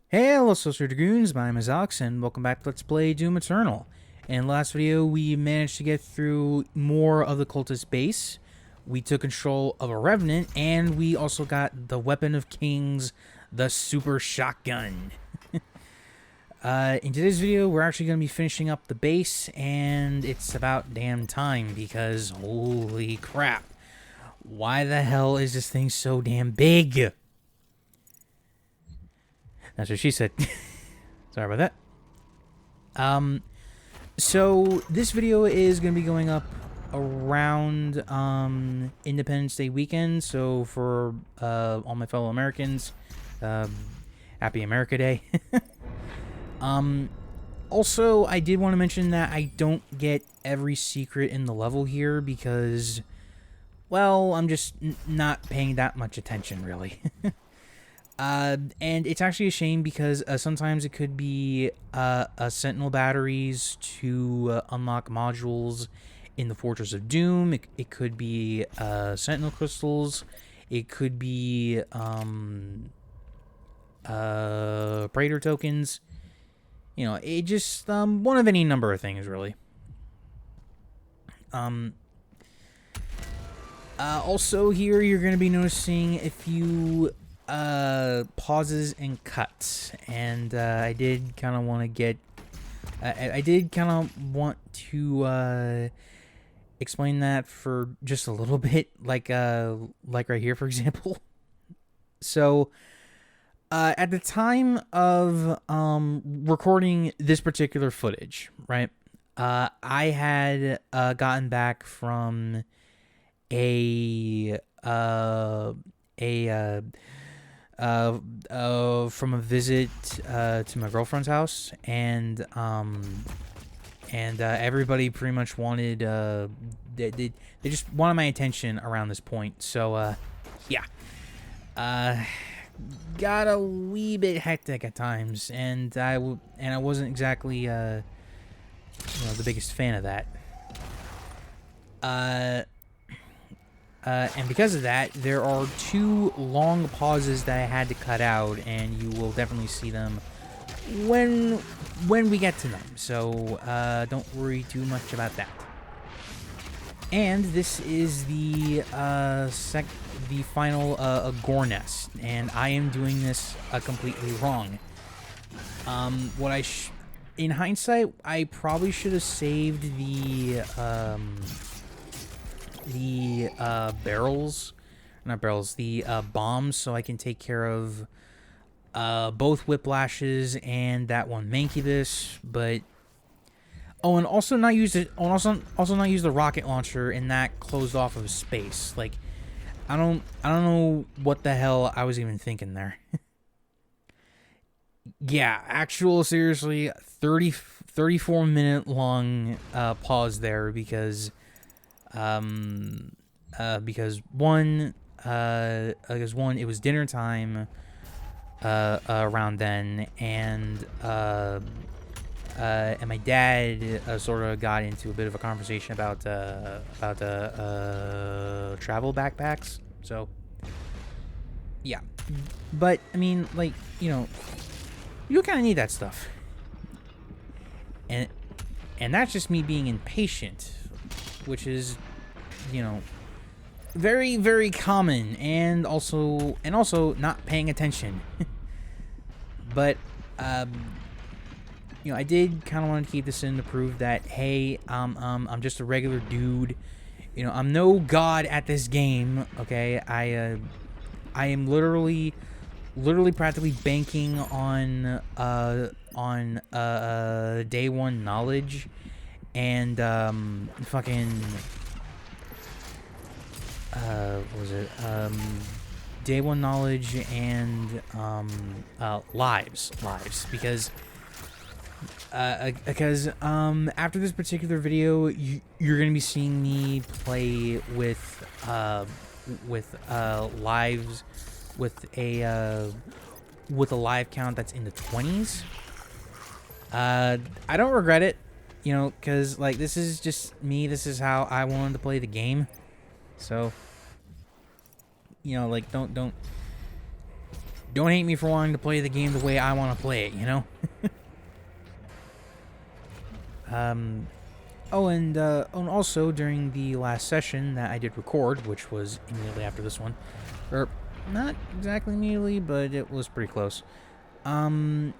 Hey, hello, Social Dragoons. My name is Alex, and welcome back to Let's Play Doom Eternal. In the last video, we managed to get through more of the cultist base. We took control of a Revenant, and we also got the Weapon of Kings, the Super Shotgun. In today's video, we're actually going to be finishing up the base, and it's about damn time, because holy crap. Why the hell is this thing so damn big? That's what she said. Sorry about that. So this video is going to be going up around Independence Day weekend. So for all my fellow Americans, Happy America Day. Also, I did want to mention that I don't get every secret in the level here because, well, I'm just not paying that much attention, really. And it's actually a shame because sometimes it could be Sentinel batteries to unlock modules in the Fortress of Doom. It could be Sentinel crystals. It could be Praetor tokens. You know, it just one of any number of things, really. Also, here you're going to be noticing a few pauses and cuts, and I did kind of want to get I did kind of want to explain that for just a little bit, like right here, for example. So at the time of recording this particular footage, right, I had gotten back from a from a visit to my girlfriend's house, and everybody pretty much wanted they just wanted my attention around this point. So yeah, got a wee bit hectic at times, and I wasn't exactly the biggest fan of that. And because of that, there are two long pauses that I had to cut out, and you will definitely see them when we get to them. So don't worry too much about that. And this is the final Gore Nest, and I am doing this completely wrong. In hindsight, I probably should have saved the bombs, so I can take care of both Whiplashes and that one Mancubus. But and also not use the rocket launcher in that closed off of space. Like, I don't know what the hell I was even thinking there. Yeah, seriously, 34-minute long pause there because one, it was dinner time around then, and my dad sort of got into a bit of a conversation about travel backpacks. So yeah, but I mean, like, you kind of need that stuff, and that's just me being impatient, which is, very, very common, and also not paying attention. But I did kind of want to keep this in to prove that, hey, I'm just a regular dude. I'm no god at this game. Okay, I am literally practically banking on day one knowledge and fucking what was it? Day one knowledge and lives, because after this particular video, you're gonna be seeing me play with lives with a live count that's in the 20s. I don't regret it, because, like, this is just me. This is how I wanted to play the game. So, like, don't don't hate me for wanting to play the game the way I want to play it, you know? Oh, and also during the last session that I did record, which was immediately after this one, or not exactly immediately, but it was pretty close. I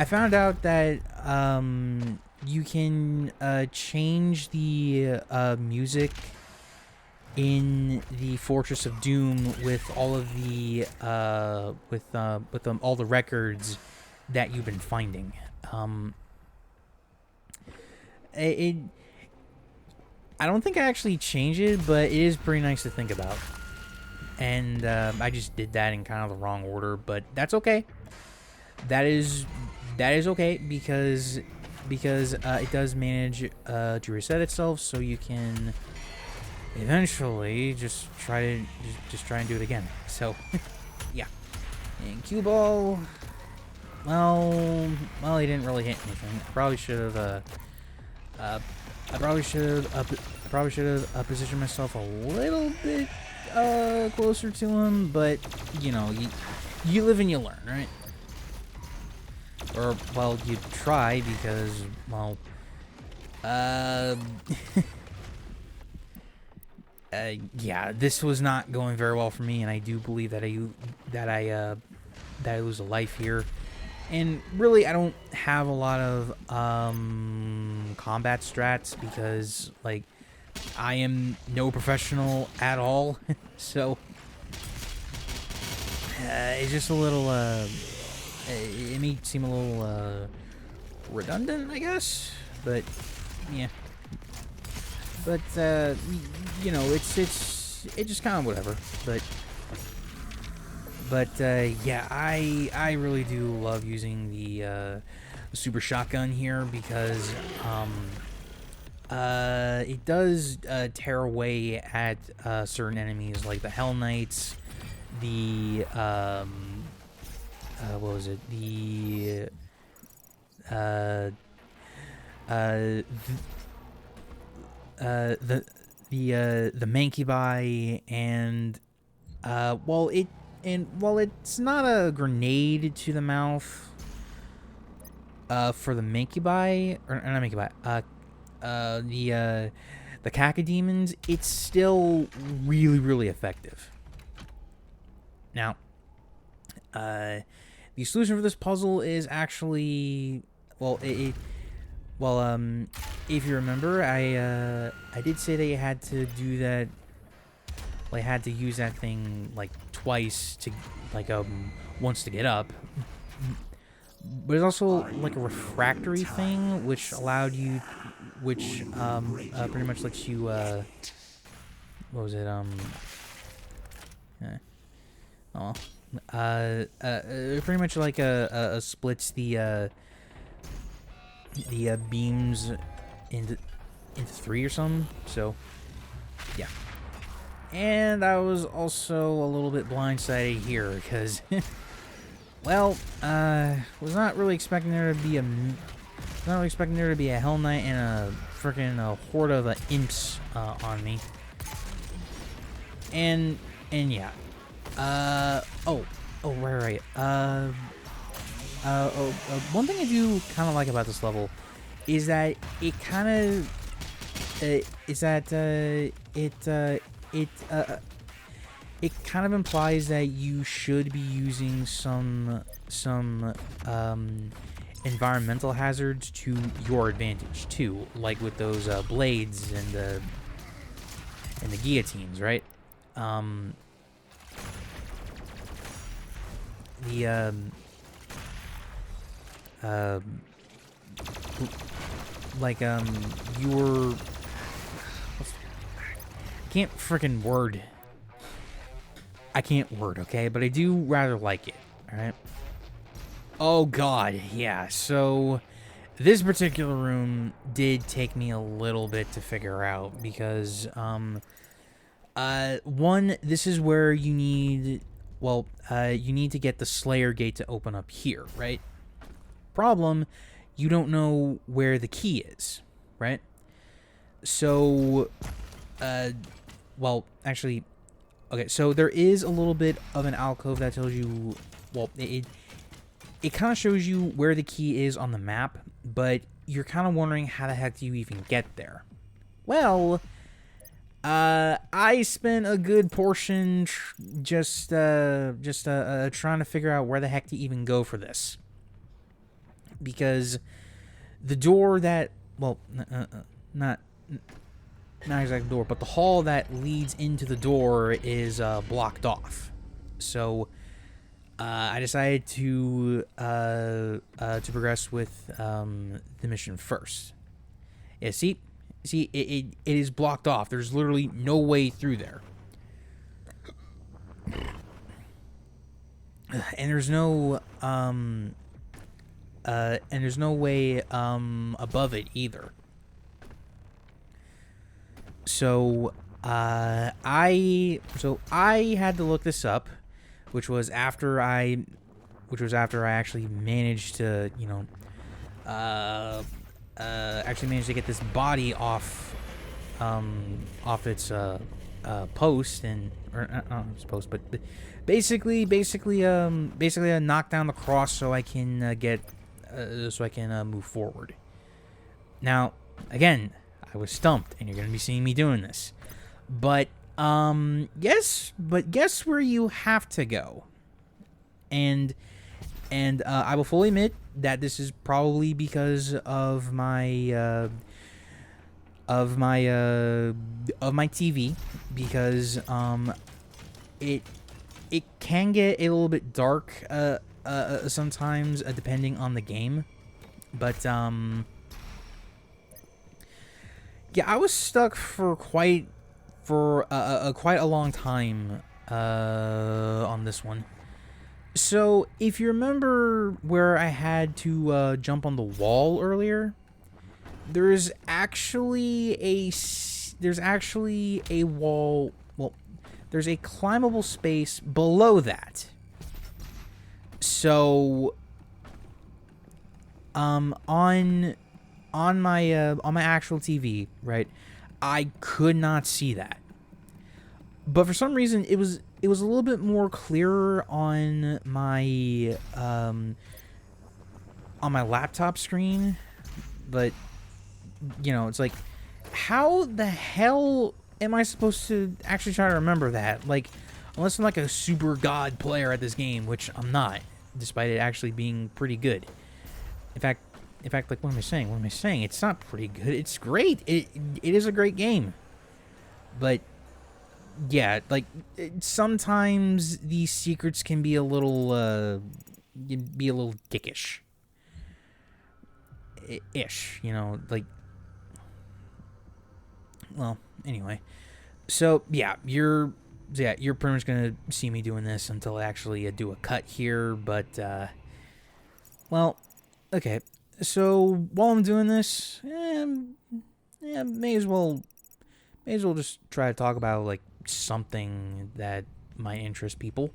found out that you can change the music in the Fortress of Doom with all of the all the records that you've been finding. I don't think I actually changed it, but it is pretty nice to think about. And I just did that in kind of the wrong order, but that's okay. That is okay because it does manage to reset itself, so you can eventually just try and do it again. So yeah. And cue ball. Well, he didn't really hit anything. I probably should have positioned myself a little bit closer to him, but you know, you live and you learn, right? Or well, you try because well, yeah, this was not going very well for me, and I do believe that I lose a life here. And really, I don't have a lot of combat strats because, like, I am no professional at all. So, it's just a little, it may seem a little redundant, I guess. But, yeah. But, you know, it's just kind of whatever. But yeah, I really do love using the super shotgun here because it does tear away at certain enemies like the Hell Knights, the what was it, the Mancubi, and while it's not a grenade to the mouth for the Mancubi, or not Mancubi, the Cacodemons, it's still really, really effective. Now, the solution for this puzzle is actually, well, if you remember, I did say that you had to do that. I had to use that thing like twice to once to get up, but it's also like a refractory thing which allowed you, which pretty much lets you what was it pretty much like splits the beams into three or something. So yeah. And I was also a little bit blindsided here because, well, was not really expecting there to be a Hell Knight and a freaking horde of imps on me. And yeah, right. One thing I do kind of like about this level is that it kind of it kind of implies that you should be using some environmental hazards to your advantage too, like with those blades and the guillotines, right? Your can't freaking word. I can't word, okay? But I do rather like it, alright? Oh god, yeah, so this particular room did take me a little bit to figure out because, one, this is where you need, well, you need to get the Slayer Gate to open up here, right? Problem, you don't know where the key is, right? So, well, actually, Okay, so there is a little bit of an alcove that tells you, well, it kind of shows you where the key is on the map, but you're kind of wondering how the heck do you even get there? Well, I spent a good portion just trying to figure out where the heck to even go for this, because the door that, well, not exactly the door, but the hall that leads into the door is blocked off. So I decided to progress with the mission first. Yeah, see, it is blocked off. There's literally no way through there, and there's no way above it either. So I had to look this up, which was after I actually managed to, you know, actually managed to get this body off its post, and or not its post, but basically I knocked down the cross so I can move forward. Now, again, I was stumped, and you're gonna be seeing me doing this, but guess where you have to go, and I will fully admit that this is probably because of my TV, because it can get a little bit dark sometimes, depending on the game, but yeah, I was stuck for quite a long time on this one. So if you remember where I had to jump on the wall earlier, there's actually a wall. Well, there's a climbable space below that. So on my actual TV, right, I could not see that. But for some reason, it was a little bit more clearer on my laptop screen. But you know, it's like, how the hell am I supposed to actually try to remember that? Like, unless I'm like a super god player at this game, which I'm not, despite it actually being pretty good. In fact, like, what am I saying? It's not pretty good. It's great. It is a great game. But yeah, like, sometimes these secrets can be a little dickish. Ish, you know, like, well, anyway. So yeah, you're pretty much gonna see me doing this until I actually do a cut here. But well, okay. So while I'm doing this, may as well just try to talk about like something that might interest people.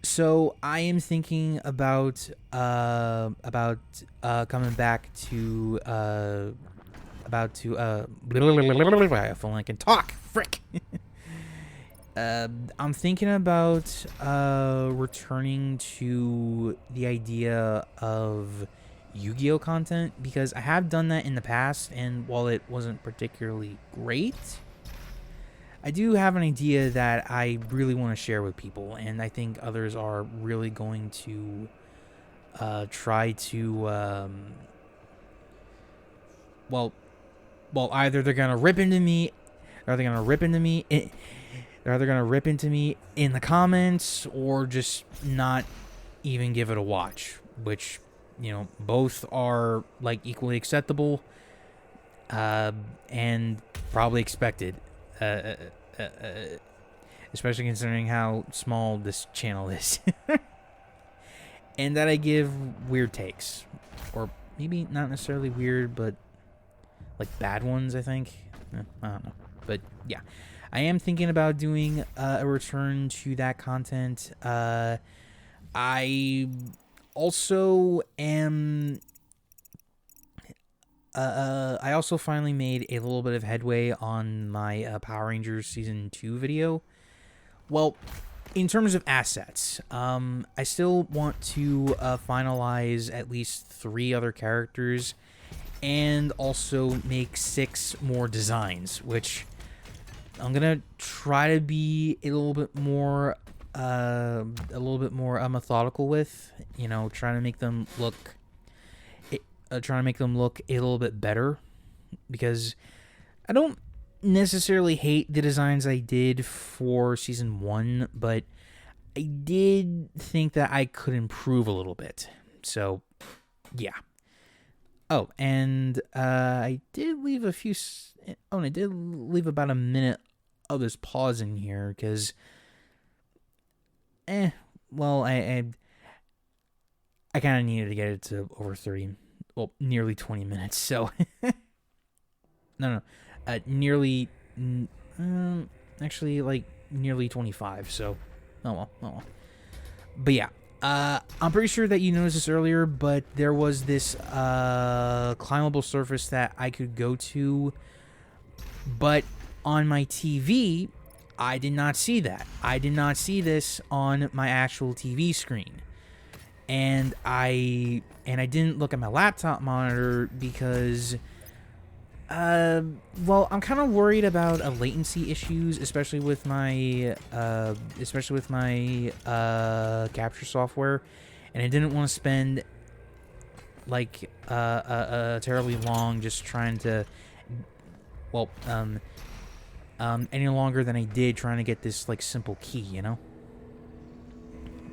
So I am thinking about coming back to if only I can talk. Frick. I'm thinking about returning to the idea of Yu-Gi-Oh content, because I have done that in the past, and while it wasn't particularly great, I do have an idea that I really want to share with people, and I think others are really going to try to well, either they're gonna rip into me, or they're gonna rip into me. They're either gonna rip into me in the comments, or just not even give it a watch. Which, you know, both are like equally acceptable, and probably expected. Especially considering how small this channel is, and that I give weird takes, or maybe not necessarily weird, but like bad ones, I think. I don't know. But yeah, I am thinking about doing a return to that content. I also am I also finally made a little bit of headway on my Power Rangers Season 2 video. Well, in terms of assets, I still want to finalize at least 3 other characters and also make 6 more designs, which I'm gonna try to be a little bit more methodical with, you know, trying to make them look a little bit better, because I don't necessarily hate the designs I did for season 1, but I did think that I could improve a little bit. So, yeah. Oh, and I did leave I did leave about a minute of this pause in here because, well, I kind of needed to get it to over 30, well, nearly 20 minutes. So, no, nearly, actually, like nearly 25. So, oh well. But yeah. I'm pretty sure that you noticed this earlier, but there was this climbable surface that I could go to, but on my TV, I did not see that. I did not see this on my actual TV screen, and I didn't look at my laptop monitor because, well, I'm kind of worried about latency issues, especially with my capture software, and I didn't want to spend like terribly long just trying to, well, any longer than I did trying to get this like simple key, you know.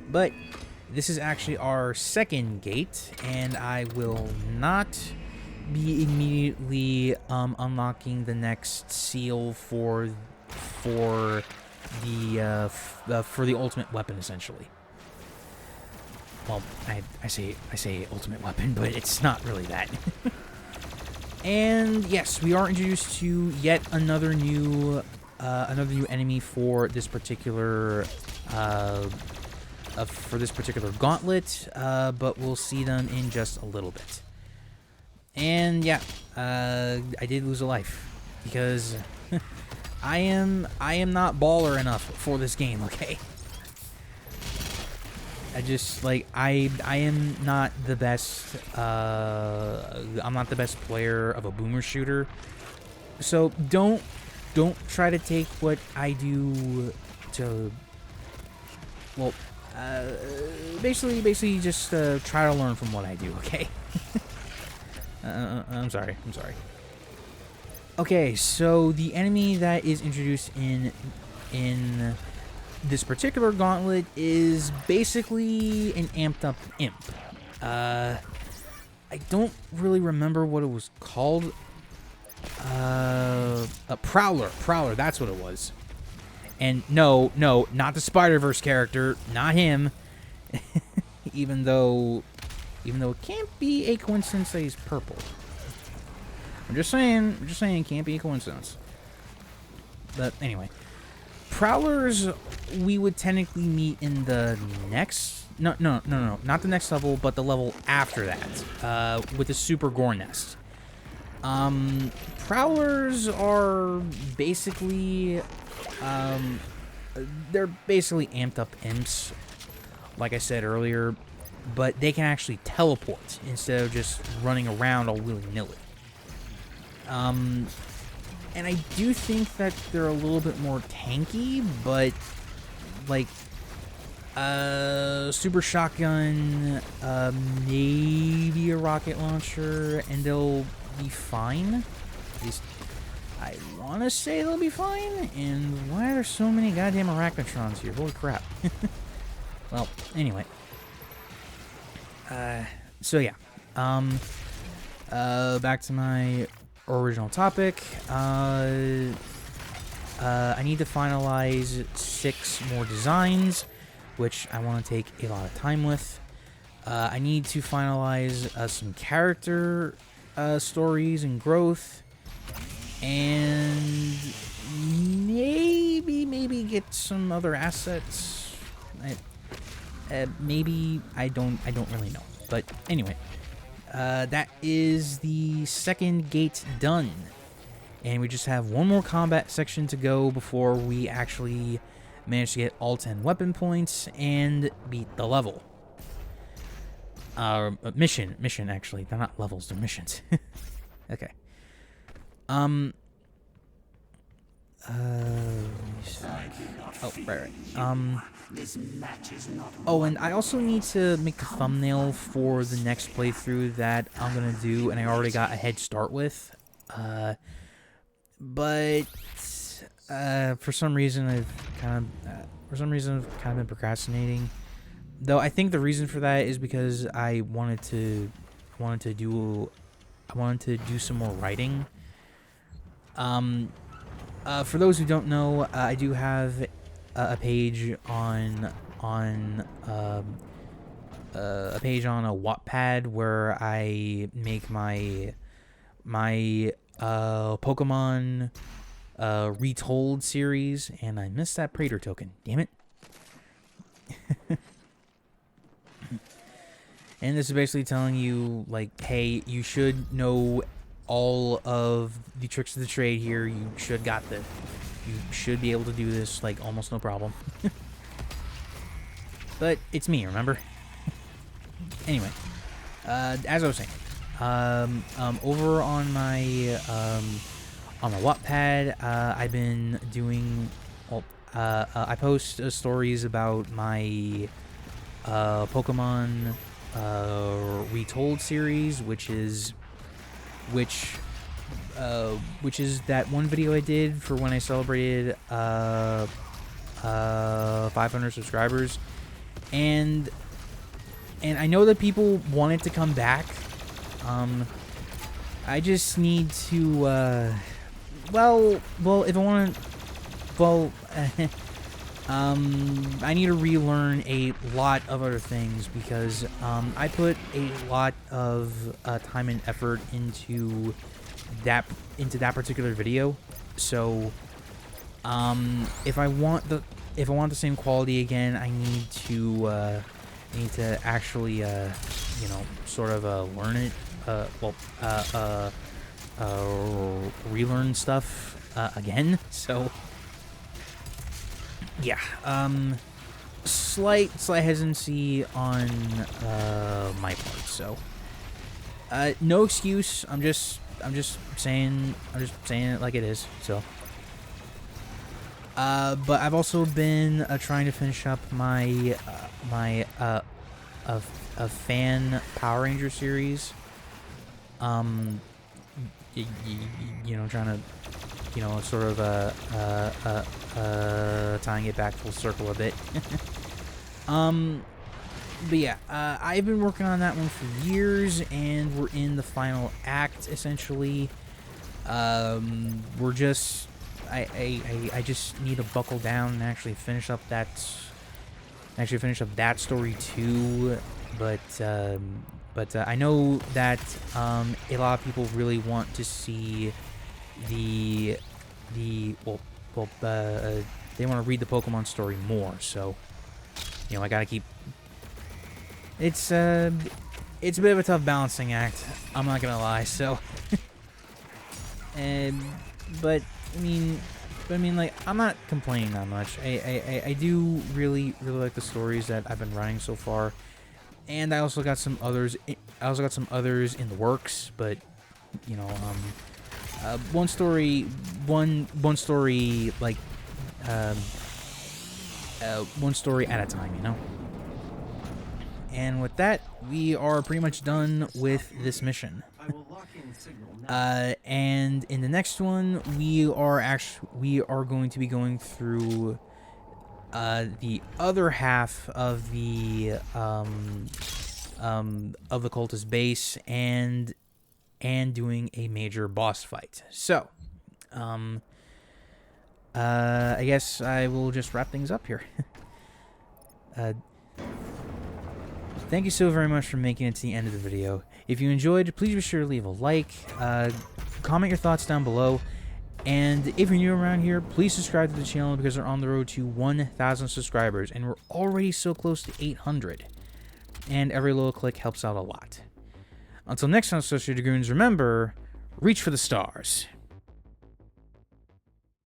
But this is actually our second gate, and I will not be immediately unlocking the next seal for the ultimate weapon, essentially. Well, I say ultimate weapon, but it's not really that. And yes, we are introduced to yet another new enemy for this particular gauntlet, but we'll see them in just a little bit. And yeah, I did lose a life because I am not baller enough for this game. Okay, I just like I am not the best. I'm not the best player of a boomer shooter, so don't try to take what I do to, well, basically just try to learn from what I do. Okay. I'm sorry. Okay, so the enemy that is introduced in this particular gauntlet is basically an amped up imp. I don't really remember what it was called. A Prowler. Prowler, that's what it was. And no, not the Spider-Verse character, not him. Even though it can't be a coincidence that he's purple. I'm just saying it can't be a coincidence. But anyway, Prowlers we would technically meet in the next... No, not the next level, but the level after that, with the Super Gore Nest. Prowlers are basically... they're basically amped up imps, like I said earlier, but they can actually teleport instead of just running around all willy-nilly. And I do think that they're a little bit more tanky, but like super shotgun, maybe a rocket launcher, and they'll be fine. At least I want to say they'll be fine. And why are there so many goddamn arachnotrons here? Holy crap. Well, anyway. So yeah, back to my original topic. I need to finalize 6 more designs, which I want to take a lot of time with. I need to finalize some character stories and growth, and maybe get some other assets. Maybe I don't really know. But anyway, that is the second gate done. And we just have one more combat section to go before we actually manage to get all 10 weapon points and beat the level. Mission, actually. They're not levels, they're missions. Okay. Oh, right. Oh, and I also need to make the thumbnail for the next playthrough that I'm gonna do, and I already got a head start with. But for some reason I've kind of been procrastinating. Though I think the reason for that is because I wanted to do some more writing. For those who don't know, I do have a page on a Wattpad where I make my Pokemon Retold series, and I missed that Praetor token. Damn it. And this is basically telling you, like, hey, you should know all of the tricks of the trade here. You should got this. You should be able to do this, like, almost no problem. But it's me, remember? Anyway, as I was saying, over on my Wattpad, I've been doing, well, I post stories about my Pokemon Retold series, which is that one video I did for when I celebrated 500 subscribers, and I know that people want it to come back. I just need to well, if I want to, well, I need to relearn a lot of other things, because I put a lot of time and effort into that particular video. So if I want the same quality again, I need to actually you know, sort of learn it, relearn stuff again. So yeah, slight hesitancy on my part. So no excuse. I'm just saying it like it is. So but I've also been trying to finish up my a fan Power Ranger series. You know, trying to, you know, sort of tying it back full circle a bit. But yeah, I've been working on that one for years, and we're in the final act, essentially. We're just, I just need to buckle down and actually finish up that story too. But I know that a lot of people really want to see they want to read the Pokemon story more. So, you know, I gotta keep. It's a bit of a tough balancing act, I'm not gonna lie. So, but I mean, like, I'm not complaining that much. I do really like the stories that I've been writing so far, and I also got some others. In the works, but you know, one story, like, one story at a time, you know. And with that, we are pretty much done with this mission. And in the next one, we are going to be going through the other half of the cultist base, and doing a major boss fight. So, I guess I will just wrap things up here. Thank you so very much for making it to the end of the video. If you enjoyed, please be sure to leave a like, comment your thoughts down below, and if you're new around here, please subscribe to the channel, because we're on the road to 1,000 subscribers, and we're already so close to 800, and every little click helps out a lot. Until next time, Associated Goons, remember, reach for the stars.